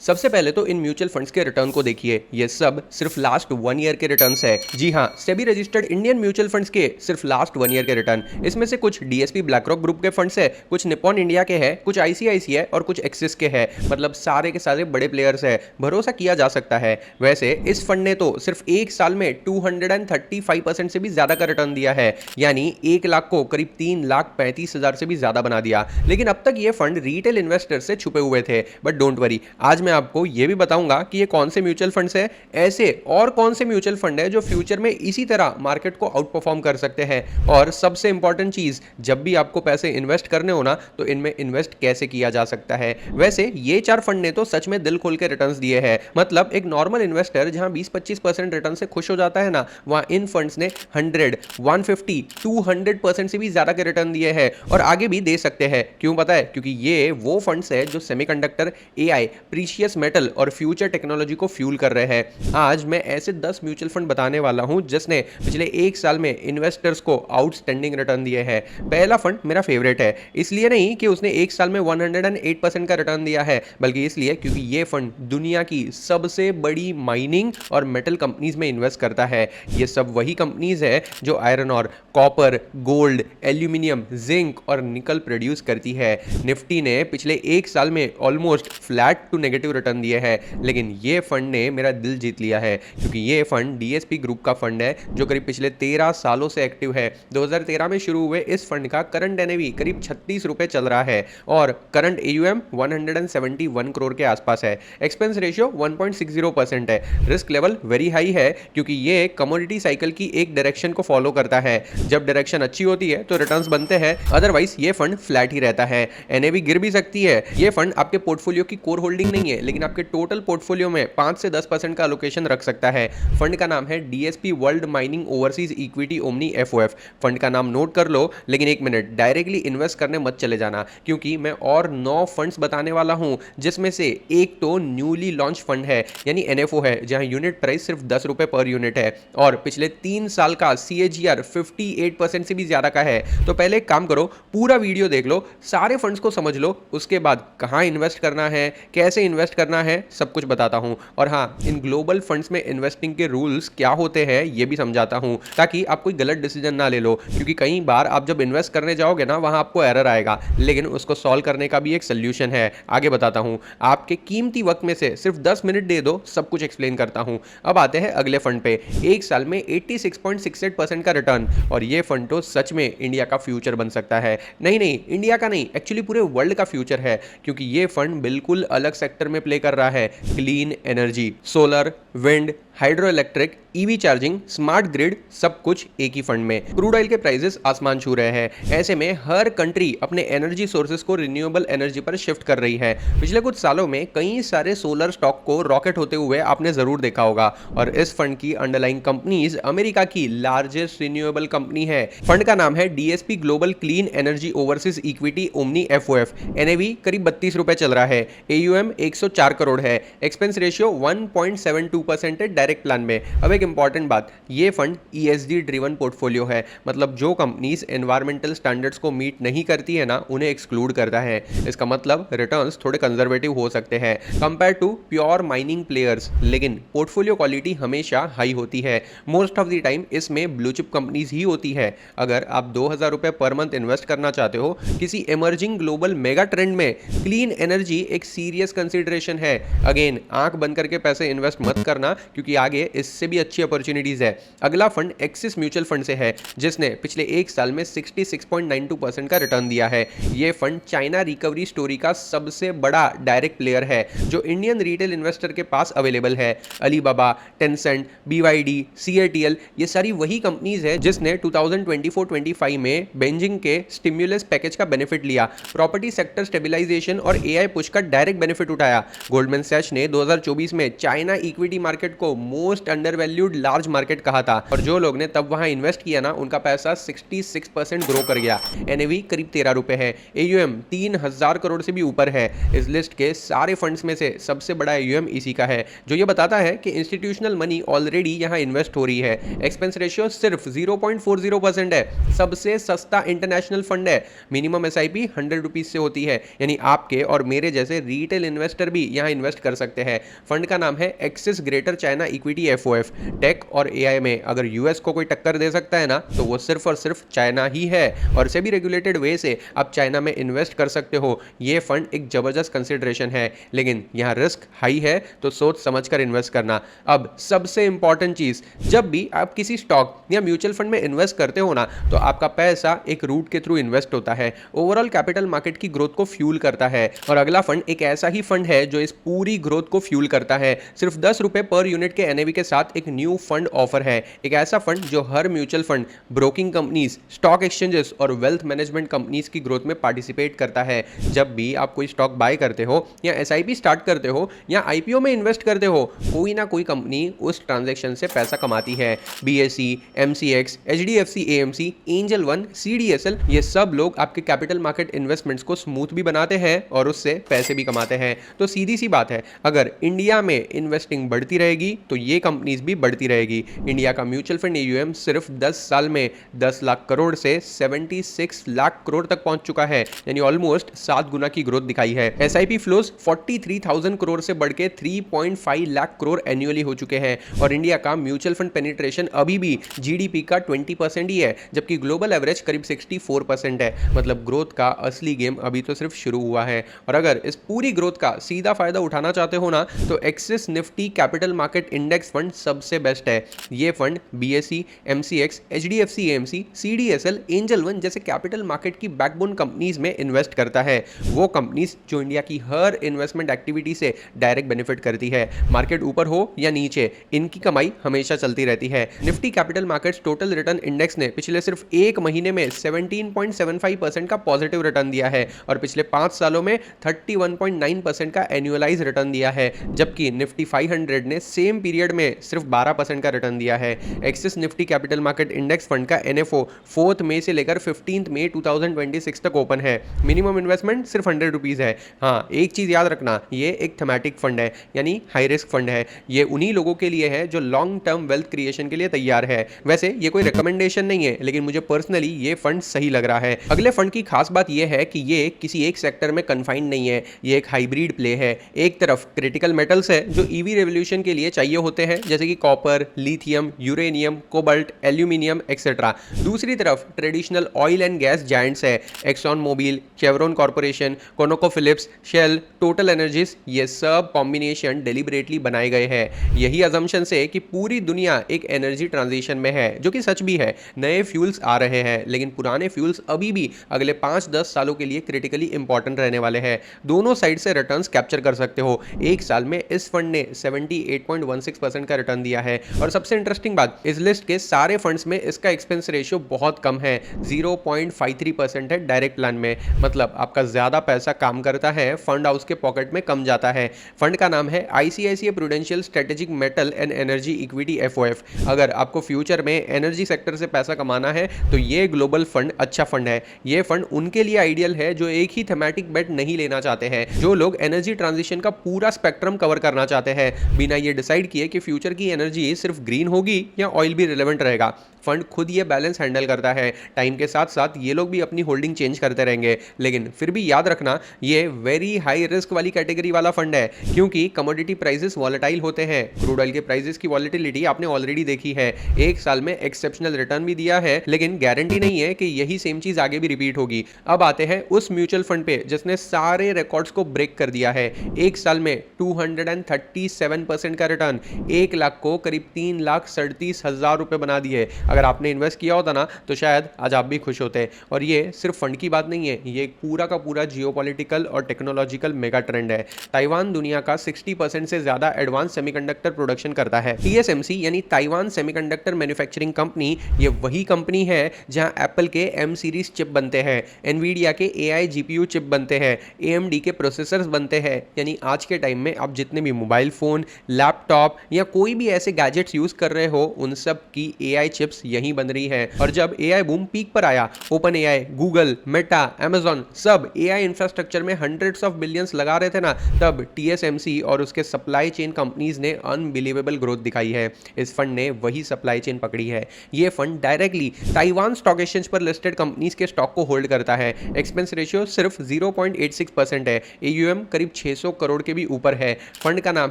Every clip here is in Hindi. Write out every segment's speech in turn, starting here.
सबसे पहले तो इन म्यूचुअल फंड्स के रिटर्न को देखिए। ये सब सिर्फ लास्ट 1 ईयर के रिटर्न्स है। जी हाँ, SEBI registered Indian mutual funds के सिर्फ लास्ट 1 ईयर के रिटर्न। इसमें से कुछ डीएसपी ब्लैकरॉक ग्रुप के फंड्स है, कुछ निप्पॉन इंडिया के हैं, कुछ आईसीआईसीआई और कुछ एक्सिस के हैं। मतलब सारे के सारे बड़े प्लेयर्स है, भरोसा किया जा सकता है। वैसे इस फंड ने तो सिर्फ एक साल में 235% से भी ज्यादा का रिटर्न दिया है, यानी 1 लाख को करीब 3,35,000 से भी ज्यादा बना दिया। लेकिन अब तक ये फंड रिटेल इन्वेस्टर से छुपे हुए थे। बट डोंट वरी, आज मैं आपको यह भी बताऊंगा कि ये कौन से म्यूचुअल फंड्स है, ऐसे और कौन से म्यूचुअल फंड है जो फ्यूचर में इसी तरह मार्केट को आउट परफॉर्म कर सकते हैं। और सबसे इंपॉर्टेंट चीज, जब भी आपको पैसे इन्वेस्ट करने हो ना, तो इनमें इन्वेस्ट कैसे किया जा सकता है। वैसे ये 4 फंड ने तो सच में दिल खोल के रिटर्न्स दिए हैं। मतलब एक नॉर्मल इन्वेस्टर जहां 20-25% रिटर्न से खुश हो जाता है ना, वहां इन फंड्स ने 100, 150, 200% से भी ज्यादा के रिटर्न दिए हैं और आगे भी दे सकते हैं। क्यों पता है? क्योंकि ये वो फंड्स है जो सेमीकंडक्टर, एआई, प्रीशियस मेटल और फ्यूचर टेक्नोलॉजी को फ्यूल कर रहे हैं। आज मैं ऐसे 10 म्यूचुअल फंड बताने वाला हूं जिसने पिछले 1 साल में इन्वेस्टर्स को आउटस्टैंडिंग रिटर्न दिए हैं। पहला फंड मेरा फेवरेट है, इसलिए नहीं कि उसने 1 साल में 108% का रिटर्न दिया है, बल्कि इसलिए क्योंकि ये फंड दुनिया की सबसे बड़ी माइनिंग और मेटल कंपनीज में इन्वेस्ट करता है। ये सब वही कंपनीज है जो आयरन और कॉपर, गोल्ड, एल्यूमिनियम, जिंक और निकल प्रोड्यूस करती है। निफ्टी ने पिछले 1 साल में almost flat to negative return दिए हैं, लेकिन ये फंड ने मेरा दिल जीत लिया है क्योंकि ये फंड डीएसपी ग्रुप का फंड है जो करीब पिछले 13 सालों से एक्टिव है। 2013 में शुरू हुए इस फंड का करंट एनएवी करीब 36 रुपए चल रहा है और करंट एयूएम 171 करोड़ के आसपास है। एक्सपेंस रेशियो 1.60% है। रिस्क लेवल वेरी हाई है क्योंकि ये कमोडिटी साइकिल की एक डायरेक्शन को फॉलो करता है। जब डायरेक्शन अच्छी होती है तो रिटर्न्स बनते हैं, अदरवाइज ये फंड फ्लैट ही रहता है। एनएवी गिर भी सकती है। ये फंड आपके पोर्टफोलियो की कोर होल्डिंग नहीं है, लेकिन आपके टोटल पोर्टफोलियो में 5 से 10% का एलोकेशन रख सकता है। फंड का नाम है DSP world mining overseas equity omni FOF. Fund का नाम नोट कर लो, लेकिन एक मिनट, डायरेक्टली इन्वेस्ट करने मत चले जाना क्योंकि मैं और 9 फंड्स बताने वाला हूं जिसमें से एक तो न्यूली लॉन्च फंड है, यानी एनएफओ है, जहां यूनिट प्राइस सिर्फ 10 रुपए पर यूनिट है और पिछले 3 साल का सीएजीआर 58% से भी ज्यादा का है। तो पहले एक काम करो, पूरा वीडियो देख लो, सारे फंड्स को समझ लो, उसके बाद कहां इन्वेस्ट करना है, कैसे इन्वेस्ट करना है, सब कुछ बताता हूं। और हाँ, इन ग्लोबल फंड्स में इन्वेस्टिंग के रूल्स क्या होते हैं ये भी समझाता हूं, ताकि आप कोई गलत डिसीजन ना ले लो। क्योंकि कई बार आप जब इन्वेस्ट करने जाओगे ना, वहां आपको एरर आएगा, लेकिन उसको सॉल्व करने का भी एक सोल्यूशन है। आगे बताता हूं। आपके कीमती वक्त में से सिर्फ 10 मिनट दे दो, सब कुछ एक्सप्लेन करता हूं। अब आते हैं अगले फंड पे। 1 साल में 86.68% का रिटर्न, और ये फंड तो सच में इंडिया का फ्यूचर बन सकता है। नहीं नहीं, इंडिया का नहीं, एक्चुअली पूरे वर्ल्ड का फ्यूचर है, क्योंकि ये फंड बिल्कुल अलग सेक्टर में प्ले कर रहा है। Clean energy, solar, wind, hydro electric, EV charging, smart grid, सब कुछ एक ही फंड में। क्रूड ऑयल के प्राइसेस आसमान छू रहे हैं। ऐसे में हर कंट्री अपने एनर्जी सोर्सेज को रिन्यूएबल एनर्जी पर शिफ्ट कर रही है। पिछले कुछ सालों में कई सारे सोलर स्टॉक को रॉकेट होते हुए आपने जरूर देखा होगा, और इस फंड की अंडरलाइंग कंपनीज अमेरिका की लार्जेस्ट रिन्यूएबल कंपनी है। फंड का नाम है DSP global clean energy overseas equity omni FOF. NAV करीब 32 रुपए चल रहा है। एयूएम 104 करोड़ है। एक्सपेंस रेशियो 1.72% है डायरेक्ट प्लान में। अब एक इंपॉर्टेंट बात, ये फंड ईएसडी ड्रिवन पोर्टफोलियो है, मतलब जो कंपनीज एनवायरमेंटल स्टैंडर्ड्स को मीट नहीं करती है ना, उन्हें एक्सक्लूड करता है। इसका मतलब रिटर्न्स थोड़े कंजर्वेटिव हो सकते हैं compare to pure mining players, लेकिन पोर्टफोलियो क्वालिटी हमेशा हाई होती है। मोस्ट ऑफ द टाइम इसमें ब्लू चिप कंपनीज ही होती है। अगर आप 2000 रुपए पर मंथ इन्वेस्ट करना चाहते हो किसी इमर्जिंग ग्लोबल मेगा ट्रेंड में, क्लीन एनर्जी एक सीरियस कंसिडरेशन है। अगेन, आंख बंद करके पैसे इन्वेस्ट मत करना क्योंकि आगे इससे भी अच्छी अपॉर्चुनिटीज है। अगला फंड एक्सिस म्यूचुअल फंड से है, जिसने पिछले 1 साल में 66.92% का रिटर्न दिया है। यह फंड चाइना रिकवरी स्टोरी का सबसे बड़ा डायरेक्ट प्लेयर है जो इंडियन रिटेल इन्वेस्टर के पास अवेलेबल है। अलीबाबा, टेंसेंट, बीवाईडी, सीएटीएल, ये सारी वही कंपनीज है जिसने 2024-25 में बेजिंग के स्टिमुलस पैकेज का बेनिफिट लिया, प्रॉपर्टी सेक्टर स्टेबलाइजेशन और एआई पुश का डायरेक्ट बेनिफिट उठाया। गोल्डमैन सैच ने 2024 में चाइना इक्विटी मार्केट को most undervalued valued large market कहा था, और जो लोग ने तब वहां इन्वेस्ट किया ना, उनका पैसा 66% ग्रो कर गया। एनएवी करीब 13 रुपए है। एयूएम 3000 करोड़ से भी ऊपर है। इस लिस्ट के सारे फंड्स में से सबसे बड़ा एयूएम इसी का है, जो ये बताता है कि इंस्टीट्यूशनल मनी ऑलरेडी यहां इन्वेस्ट हो रही है। एक्सपेंस रेशियो सिर्फ 0.40% है। सबसे सस्ता इंटरनेशनल फंड है। मिनिमम एसआईपी 100 रुपीज से होती है, यानी आपके और मेरे जैसे रिटेल इन्वेस्टर भी यहां इन्वेस्ट कर सकते हैं। फंड का नाम है Axis greater China equity FOF. Tech और एआई में अगर यूएस को कोई टक्कर दे सकता है ना, तो वो सिर्फ और सिर्फ चाइना ही है, और सेबी रेगुलेटेड वे से आप चाइना में इन्वेस्ट कर सकते हो। ये फंड एक जबरदस्त कंसिडरेशन है, लेकिन यहाँ रिस्क हाई है, तो सोच समझ कर इन्वेस्ट करना। अब सबसे इंपॉर्टेंट चीज, जब भी आप किसी स्टॉक या म्यूचुअल फंड में इन्वेस्ट करते हो ना, तो आपका पैसा एक रूट के थ्रू इन्वेस्ट होता है, ओवरऑल कैपिटल मार्केट की ग्रोथ को फ्यूल करता है। और अगला फंड एक ऐसा ही फंड है जो इस पूरी ग्रोथ को फ्यूल करता है। सिर्फ 10 रुपए पर यूनिट के एनएवी के साथ एक न्यू फंड ऑफर है। एक ऐसा फंड जो हर mutual fund, broking companies, stock exchanges और वेल्थ मैनेजमेंट कंपनीज की ग्रोथ में पार्टिसिपेट करता है। जब भी आप कोई स्टॉक बाय करते हो या एसआईपी स्टार्ट करते हो या आईपीओ में इन्वेस्ट करते हो, कोई ना कोई कंपनी उस ट्रांजैक्शन से पैसा कमाती है। BSE, MCX, HDFC AMC, angel one, CDSL, ये सब लोग आपके कैपिटल मार्केट इन्वेस्टमेंट्स को स्मूथ भी बनाते हैं और उससे पैसे भी कमाते हैं। तो सीधी सी बात है, अगर इंडिया में इन्वेस्टिंग बढ़ती रहेगी तो ये कंपनीज भी बढ़ती रहेगी। इंडिया का म्यूचुअल फंड एयूएम सिर्फ 10 साल में 10 लाख करोड़ से 76 लाख करोड़ तक पहुंच चुका है, यानी ऑलमोस्ट 7 गुना की ग्रोथ दिखाई है। एसआईपी फ्लोज 43,000 करोड़ से बढ़ के 3.5 लाख करोड़ एनुअली हो चुके हैं, और इंडिया का म्यूचुअल फंड पेनिट्रेशन अभी भी जीडीपी का 20% ही है, जबकि ग्लोबल एवरेज करीब 64% है। मतलब ग्रोथ का असली गेम अभी तो सिर्फ शुरू हुआ है। और अगर इस पूरी ग्रोथ का सीधा फायदा उठाना चाहते हो ना, तो axis Nifty capital market index fund सबसे बेस्ट है। ये fund BSE, MCX, HDFC AMC, CDSL, angel one जैसे कैपिटल मार्केट की बैकबोन कंपनीज में इन्वेस्ट करता है। वो कंपनीज जो इंडिया की हर इन्वेस्टमेंट एक्टिविटी से डायरेक्ट बेनिफिट करती है। मार्केट ऊपर हो या नीचे, इनकी कमाई हमेशा चलती रहती है। Nifty capital markets total return index ने पिछले सिर्फ एक महीने में 17.75% का पॉजिटिव रिटर्न दिया है, और पिछले 5 सालों में 31.9% का एनुअलाइज रिटर्न दिया है, जबकि निफ्टी 500 ने सेम पीरियड में सिर्फ 12% का रिटर्न दिया है। Axis Nifty capital market index fund का एनएफओ 4 मई से लेकर 15 मई 2026 तक ओपन है। मिनिमम इन्वेस्टमेंट सिर्फ 100 रुपीज है। हाँ, एक चीज याद रखना, ये एक थेमैटिक फंड है, यानी हाई रिस्क फंड है। ये उन्हीं लोगों के लिए है जो लॉन्ग टर्म वेल्थ क्रिएशन के लिए तैयार है। वैसे ये कोई रिकमेंडेशन नहीं है, लेकिन मुझे पर्सनली ये फंड सही लग रहा है। अगले फंड की खास बात ये है कि ये किसी एक सेक्टर में कन्फाइंड नहीं है, ये एक हाइब्रिड प्ले है। एक तरफ क्रिटिकल मेटल्स है जो ईवी रेवोल्यूशन के लिए चाहिए होते हैं, जैसे कि copper, lithium, uranium, cobalt, aluminium etcetera. दूसरी तरफ traditional oil and gas giants है, Exxon Mobil, Chevron Corporation, ConocoPhillips, Shell, Total Energies. ये सब कॉम्बिनेशन डेलिबरेटली बनाए गए हैं, यही अजम्पशन से कि पूरी दुनिया एक एनर्जी ट्रांजिशन में है, जो कि सच भी है। नए फ्यूल्स आ रहे हैं, लेकिन पुराने फ्यूल्स अभी भी अगले 5-10 सालों के लिए क्रिटिकली इंपॉर्टेंट रहने वाले हैं। दोनों साइड से रिटर्न्स कैप्चर कर सकते हो। एक साल में इस फंड ने 78.16% का रिटर्न दिया है। और सबसे इंटरेस्टिंग बात, इस लिस्ट के सारे फंड्स में इसका एक्सपेंस रेशियो बहुत कम है, 0.53% है डायरेक्ट प्लान में। मतलब आपका ज्यादा पैसा काम करता है, फंड हाउस के पॉकेट में कम जाता है। फंड का नाम है ICICI prudential strategic metal and energy equity FOF. अगर आपको फ्यूचर में एनर्जी सेक्टर से पैसा कमाना है तो ये ग्लोबल फंड अच्छा फंड है। ये फंड उनके लिए आइडियल है जो एक ही थेमैटिक बेट नहीं लेना चाहते हैं, जो लोग एनर्जी ट्रांजिशन का पूरा स्पेक्ट्रम कवर करना चाहते हैं, बिना ये डिसाइड किए कि फ्यूचर की एनर्जी सिर्फ ग्रीन होगी या ऑयल भी रिलेवेंट रहेगा। फंड खुद ये बैलेंस हैंडल करता है। टाइम के साथ साथ ये लोग भी अपनी होल्डिंग चेंज करते रहेंगे, लेकिन फिर भी याद रखना ये वेरी हाई रिस्क वाली कैटेगरी वाला फंड है, क्योंकि कमोडिटी प्राइसेस वॉलेटाइल होते हैं। क्रूड ऑयल के प्राइसेस की वॉलेटिलिटी आपने ऑलरेडी देखी है। एक साल में एक्सेप्शनल रिटर्न भी दिया है, लेकिन गारंटी नहीं है कि यही सेम चीज आगे भी रिपीट होगी। अब आते हैं उस म्यूचुअल फंड पे जिसने सारे रिकॉर्ड्स को ब्रेक कर दिया है। एक साल में 237% का रिटर्न, 1 लाख को करीब 3,37,000 रुपए बना दिए। अगर आपने इन्वेस्ट किया होता ना तो शायद आज आप भी खुश होते। और ये सिर्फ फंड की बात नहीं है, ये एक पूरा का पूरा जियोपॉलिटिकल और टेक्नोलॉजिकल मेगा ट्रेंड है। ताइवान दुनिया का 60% से ज्यादा एडवांस सेमीकंडक्टर प्रोडक्शन करता है। TSMC यानी ताइवान सेमीकंडक्टर मैन्युफैक्चरिंग कंपनी, ये वही कंपनी है जहां एप्पल के M सीरीज चिप बनते हैं, एनवीडिया के AI GPU चिप बनते हैं, AMD के प्रोसेसर्स बनते हैं। यानी आज के टाइम में आप जितने भी मोबाइल फोन, लैपटॉप या कोई भी ऐसे गैजेट्स यूज कर रहे हो, उन सब की AI चिप्स यहीं बन रही है। और जब AI बूम पीक पर आया, open AI, Google, Meta, Amazon सब AI इंफ्रास्ट्रक्चर में हंड्रेड्स ऑफ बिलियंस लगा रहे थे ना, तब TSMC और उसके सप्लाई चेन कंपनीज ने अनबिलीवेबल ग्रोथ दिखाई है। इस फंड ने वही सप्लाई चेन पकड़ी है। ये fund directly Taiwan stock exchange पर लिस्टेड कंपनीज के स्टॉक को होल्ड करता है। एक्सपेंस रेशियो सिर्फ 0.86% है। AUM करीब 600 करोड़ के भी ऊपर है। फंड का नाम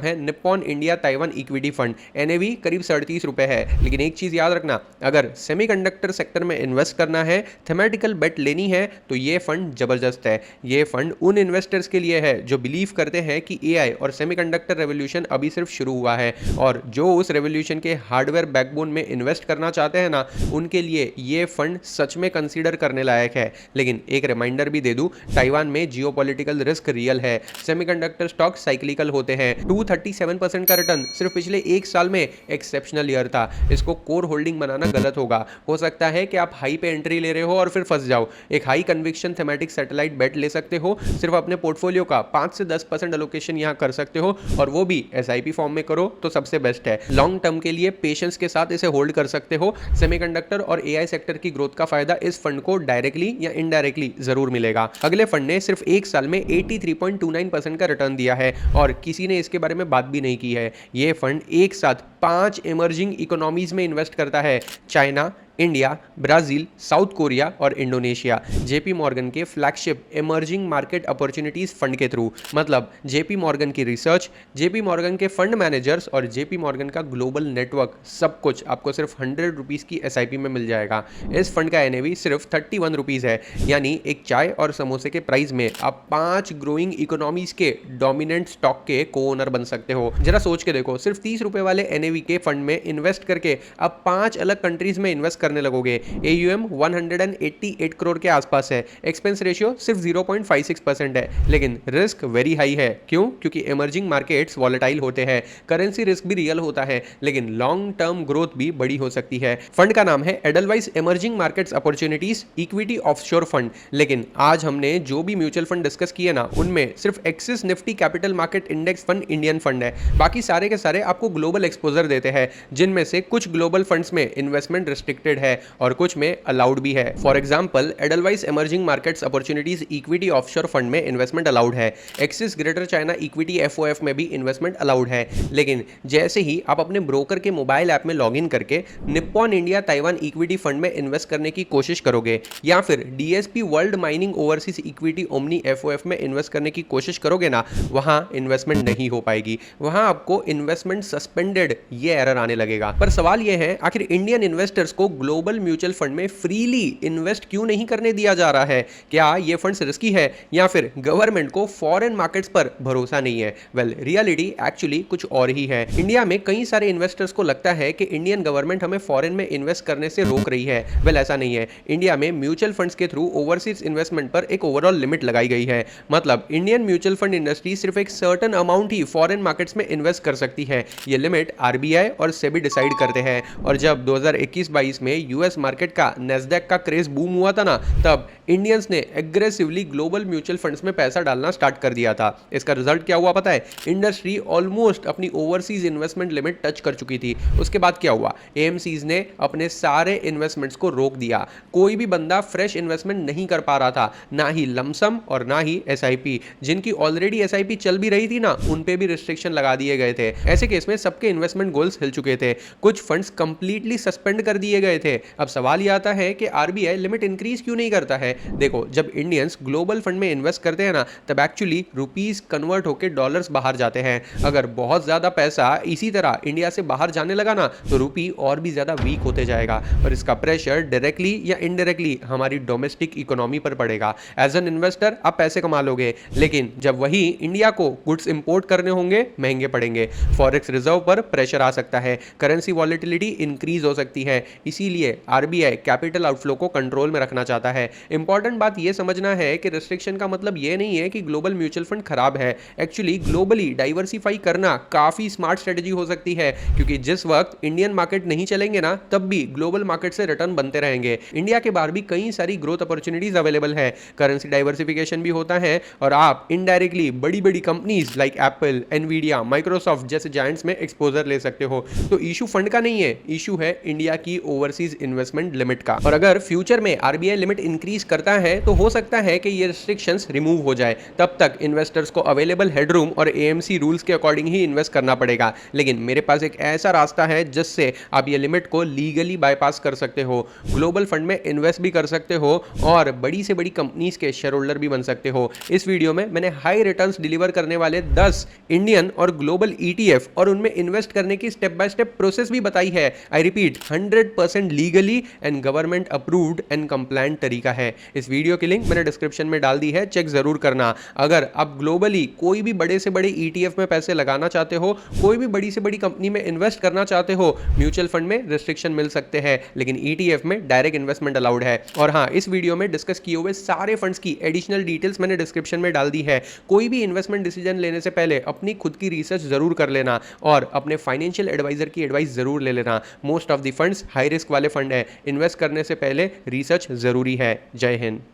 है Nippon India Taiwan equity fund. NAV करीब 37 रुपए है। लेकिन एक चीज याद रखना, अगर सेमीकंडक्टर सेक्टर में इन्वेस्ट करना है, थेमेटिकल बेट लेनी है, तो ये फंड जबरदस्त है। ये फंड उन इन्वेस्टर्स के लिए है जो बिलीव करते हैं कि AI और सेमीकंडक्टर रेवोल्यूशन अभी सिर्फ शुरू हुआ है, और जो उस रेवोल्यूशन के हार्डवेयर बैकबोन में इन्वेस्ट करना चाहते हैं ना, उनके लिए ये फंड सच में कंसीडर करने लायक है। लेकिन एक रिमाइंडर भी दे दूं, ताइवान में जियोपॉलिटिकल रिस्क रियल है। सेमीकंडक्टर स्टॉक साइक्लिकल होते हैं। 237% का रिटर्न सिर्फ पिछले एक साल में एक्सेप्शनल ईयर था। इसको कोर होल्डिंग बनाना गलत होगा। हो सकता है कि आप हाई पे एंट्री ले रहे हो और फिर फंस जाओ। एक हाई कन्विक्शन थेमेटिक सैटेलाइट बेट ले सकते हो। सिर्फ अपने पोर्टफोलियो का 5 से 10% एलोकेशन यहाँ कर सकते हो, और वो भी SIP फॉर्म में करो तो सबसे बेस्ट है। लॉन्ग टर्म के लिए पेशेंस के साथ इसे होल्ड कर सकते हो। सेमीकंडक्टर और AI सेक्टर की ग्रोथ का फायदा इस फंड को डायरेक्टली या इनडायरेक्टली जरूर मिलेगा। अगले फंड ने सिर्फ एक साल में 83.29% का रिटर्न दिया है, और किसी ने इसके बारे में बात भी नहीं की है। यह फंड एक साथ 5 इमर्जिंग इकोनॉमीज में इन्वेस्ट करता है: China, India, Brazil, south Korea और इंडोनेशिया। JP मॉर्गन के flagship emerging market opportunities fund के थ्रू। मतलब JP मॉर्गन की रिसर्च, JP मॉर्गन के फंड मैनेजर्स और JP मॉर्गन का ग्लोबल नेटवर्क, सब कुछ आपको सिर्फ 100 रुपीज़ की SIP में मिल जाएगा। इस फंड का NAV सिर्फ 31 रुपीज़ है। यानी एक चाय और समोसे के प्राइस में आप 5 ग्रोइंग इकोनॉमीज के डोमिनेंट स्टॉक के को ओनर बन सकते हो। जरा सोच के देखो, सिर्फ 30 रुपए वाले NAV के फंड में इन्वेस्ट करके आप 5 अलग कंट्रीज में इन्वेस्ट करने लगोगे। AUM 188 करोड़ के आसपास है। एक्सपेंस रेशियो सिर्फ 0.56% है। लेकिन रिस्क वेरी हाई है। क्यों? क्योंकि इमर्जिंग मार्केट्स वॉलेटाइल होते हैं, करेंसी रिस्क भी रियल होता है, लेकिन लॉन्ग टर्म ग्रोथ भी बड़ी हो सकती है। फंड का नाम है Edelweiss emerging markets opportunities equity offshore fund. लेकिन आज हमने जो भी म्यूचुअल फंड डिस्कस किए ना, उनमें सिर्फ axis Nifty capital market index fund Indian fund है। बाकी सारे के सारे आपको ग्लोबल एक्सपोजर देते हैं, जिनमें से कुछ ग्लोबल फंड्स में इन्वेस्टमेंट रिस्ट्रिक्टेड है और कुछ में अलाउड भी है। For example, Edelweiss emerging markets opportunities equity offshore fund में इन्वेस्टमेंट अलाउड है। Axis greater China equity FOF में भी इन्वेस्टमेंट अलाउड है। लेकिन जैसे ही आप अपने ब्रोकर के मोबाइल ऐप में लॉगिन करके Nippon India Taiwan equity fund में इन्वेस्ट करने की कोशिश करोगे, या फिर DSP world mining overseas equity omni FOF में इन्वेस्ट करने की कोशिश करोगे ना, वहां इन्वेस्टमेंट नहीं हो पाएगी। वहां आपको इन्वेस्टमेंट सस्पेंडेड ये एरर आने लगेगा। पर सवाल यह है, आखिर इंडियन इन्वेस्टर्स को ग्लोबल म्यूचुअल फंड में फ्रीली इन्वेस्ट क्यों नहीं करने दिया जा रहा है? क्या ये फंड्स रिस्की है, या फिर गवर्नमेंट को फॉरेन मार्केट्स पर भरोसा नहीं है? वेल, रियलिटी एक्चुअली कुछ और ही है। इंडिया में कई सारे इन्वेस्टर्स को लगता है कि इंडियन गवर्नमेंट हमें फॉरेन में इन्वेस्ट करने से रोक रही है। वेल, ऐसा नहीं है। इंडिया में म्यूचुअल फंड्स के थ्रू ओवरसीज इन्वेस्टमेंट पर एक ओवरऑल लिमिट लगाई गई है। मतलब इंडियन म्यूचुअल फंड इंडस्ट्री सिर्फ एक सर्टेन अमाउंट ही फॉरेन मार्केट्स में इन्वेस्ट कर सकती है। ये लिमिट RBI और सेबी डिसाइड करते हैं। और जब 2021-22 में US मार्केट का नैस्डैक का क्रेज बूम हुआ था ना, तब इंडियंस ने एग्रेसिवली ग्लोबल म्यूचुअल फंड्स में पैसा डालना स्टार्ट कर दिया था। इसका रिजल्ट क्या हुआ पता है? इंडस्ट्री ऑलमोस्ट अपनी ओवरसीज इन्वेस्टमेंट लिमिट टच कर चुकी थी। उसके बाद क्या हुआ? AMCs ने अपने सारे इन्वेस्टमेंट्स को रोक दिया। कोई भी बंदा फ्रेश इन्वेस्टमेंट नहीं कर पा रहा था, ना ही लमसम और ना ही SIP। जिनकी ऑलरेडी SIP चल भी रही थी ना, उन पे भी रिस्ट्रिक्शन लगा दिए गए थे। ऐसे केस में सबके इन्वेस्टमेंट गोल्स हिल चुके थे। कुछ फंड्स कंप्लीटली सस्पेंड कर दिए गए थे। अब सवाल यह आता है कि RBI लिमिट इंक्रीज क्यों नहीं करता है? देखो, जब इंडियंस ग्लोबल फंड में इन्वेस्ट करते हैं ना, तब एक्चुअली रुपीस कन्वर्ट होकर डॉलर्स बाहर जाते हैं। अगर बहुत ज्यादा पैसा इसी तरह इंडिया से बाहर जाने लगा ना, तो रुपी और भी ज्यादा वीक होते जाएगा, और इसका प्रेशर डायरेक्टली या इनडायरेक्टली हमारी डोमेस्टिक इकोनॉमी पर पड़ेगा। एज एन इन्वेस्टर आप पैसे कमा लोगे, लेकिन जब वही इंडिया को गुड्स इंपोर्ट करने होंगे, महंगे पड़ेंगे। फॉरेक्स रिजर्व पर प्रेशर आ सकता है, करेंसी वॉलेटिलिटी इंक्रीज हो सकती है। इसीलिए इसीलिए आरबीआई कैपिटल आउटफ्लो को कंट्रोल में रखना चाहता है। इंपॉर्टेंट बात यह समझना है कि रिस्ट्रिक्शन का मतलब यह नहीं है कि ग्लोबल म्यूचुअल फंड खराब है। एक्चुअली ग्लोबली डाइवर्सिफाई करना काफी स्मार्ट स्ट्रेटजी हो सकती है, क्योंकि जिस वक्त इंडियन मार्केट नहीं चलेंगे ना, तब भी ग्लोबल मार्केट से रिटर्न बनते रहेंगे। इंडिया के बाहर भी कई सारी ग्रोथ अपॉर्चुनिटीज अवेलेबल है, करेंसी डाइवर्सिफिकेशन भी होता है और आप इनडायरेक्टली बड़ी बड़ी companies like Apple, Nvidia, Microsoft जैसे जायंट्स में एक्सपोजर ले सकते हो। तो इशू फंड का नहीं है, इशू है इंडिया की ओवरसीज इन्वेस्टमेंट लिमिट का। और अगर फ्यूचर में आरबीआई लिमिट इंक्रीज करता है तो हो सकता है कि ये रिस्ट्रिक्शंस रिमूव हो जाए। तब तक इन्वेस्टर्स को अवेलेबल हेडरूम और एएमसी रूल्स के अकॉर्डिंग ही इन्वेस्ट करना पड़ेगा। लेकिन मेरे पास एक ऐसा रास्ता है जिससे आप ये लिमिट को लीगली बाईपास कर सकते हो, ग्लोबल फंड में इन्वेस्ट भी कर सकते हो और बड़ी से बड़ी कंपनीज के शेयर होल्डर भी बन सकते हो। इस वीडियो में मैंने हाई रिटर्न्स डिलीवर करने वाले 10 इंडियन और ग्लोबल ईटीएफ और उनमें इन्वेस्ट करने की स्टेप बाय स्टेप प्रोसेस भी बताई है। I repeat, 100% legally and government approved and compliant तरीका है। इस वीडियो की लिंक मैंने डिस्क्रिप्शन में डाल दी है, चेक जरूर करना। अगर आप ग्लोबली कोई भी बड़े से बड़े ईटीएफ में पैसे लगाना चाहते हो, कोई भी बड़ी से बड़ी कंपनी में इन्वेस्ट करना चाहते हो, म्यूचुअल फंड में रिस्ट्रिक्शन मिल सकते हैं, लेकिन ईटीएफ में डायरेक्ट इन्वेस्टमेंट अलाउड है। और हाँ, इस वीडियो में डिस्कस किए हुए सारे फंड्स की एडिशनल डिटेल्स मैंने डिस्क्रिप्शन में डाल दी है। कोई भी इन्वेस्टमेंट डिसीजन लेने से पहले अपनी खुद की रिसर्च जरूर कर लेना और अपने फाइनेंशियल एडवाइजर की एडवाइस जरूर ले लेना। Most of the funds high risk वाले फंड है, इन्वेस्ट करने से पहले रिसर्च जरूरी है। जय हिंद।